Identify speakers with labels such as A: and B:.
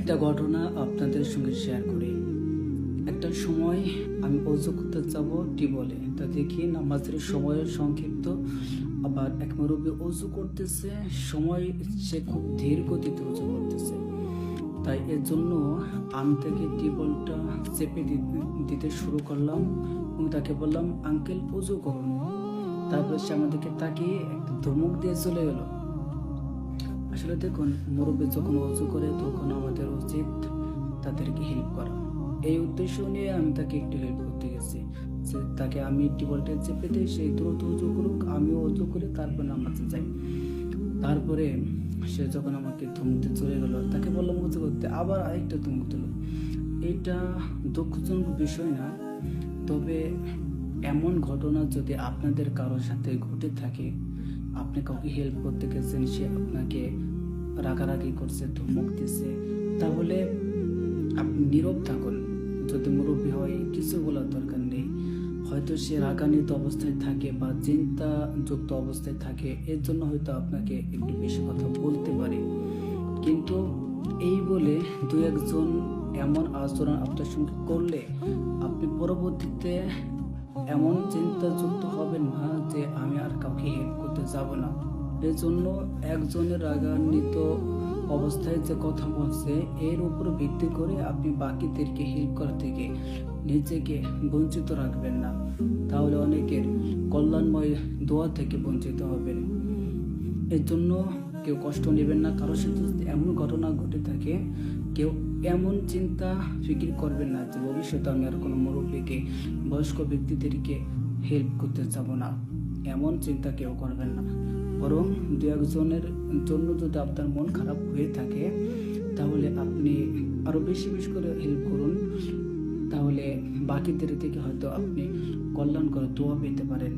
A: একটা ঘটনা আপনাদের সঙ্গে শেয়ার করি। একটা সময় আমি অজু করতে যাব টিউবওয়েলে, তা দেখি নামাজের সময় সংক্ষিপ্ত, আবার এক মুরব্বী অজু করতেছে, সময় সে খুব ধীর গতিতে অজু করতেছে। তাই এর জন্য আমি তাকে টিউবওয়েলটা চেপে দিতে শুরু করলাম এবং তাকে বললাম, আঙ্কেল অজু করুন। তারপরে সে আমাদেরকে তাকিয়ে একটা ধমক দিয়ে চলে গেল। আসলে দেখুন, মুরব্বী যখন অজু করে তখন আমাদের উচিত তাদেরকে হেল্প করা। এই উদ্দেশ্য নিয়ে আমি তাকে একটু হেল্প করতে গেছি, যে তাকে আমি টিউবওয়েলটা চেপে দিই, সেই দ্রুত উজু করুক, আমিও উজু করে তারপর নামাজে যাই। তারপরে সে যখন আমাকে ধমকে চলে গেল, তাকে বললাম উজু করতে, আবার আরেকটা ধমক দিল। এটা দুঃখজনক বিষয় না, তবে এমন ঘটনা যদি আপনাদের কারোর সাথে ঘটে থাকে, আপনি কাউকে হেল্প করতে গেছেন, সে আপনাকে রাগারাগি করছে, ধমক দিছে, তাহলে আপনি নীরব থাকুন। যদি মুরব্বী হয় কিছু বলার দরকার নেই, হয়তো সে রাগান্বিত অবস্থায় থাকে বা চিন্তাযুক্ত অবস্থায় থাকে, এর জন্য হয়তো আপনাকে একটু বেশি কথা বলতে পারে। কিন্তু এই বলে দু একজন এমন আচরণ আপনার সঙ্গে করলে আপনি পরবর্তীতে এমন চিন্তাযুক্ত হবেন না যে আমি আর কাউকে হেল্প করতে যাব না। এর জন্য একজনের রাগান্বিত অবস্থায় যে কথা বলছে এর উপর ভিত্তি করে আপনি বাকিদেরকে হেল্প করা থেকে নিজেকে বঞ্চিত রাখবেন না, তাহলে অনেকের কল্যাণময় দোয়া থেকে বঞ্চিত হবেন। এর জন্য কেউ কষ্ট নেবেন না। কারোর সাথে যদি এমন ঘটনা ঘটে থাকে, কেউ এমন চিন্তা ফিকির করবেন না যে ভবিষ্যতে আমি আর কোনো মুরব্বীকে, বয়স্ক ব্যক্তিদেরকে হেল্প করতে যাব না। এমন চিন্তা কেউ করবেন না। বরং দু একজনের জন্য যদি আপনার মন খারাপ হয়ে থাকে, তাহলে আপনি আরো বেশি বেশি করে হেল্প করুন। তাহলে বাকিদের থেকে হয়তো আপনি কল্যাণকর দোয়া পেতে পারেন।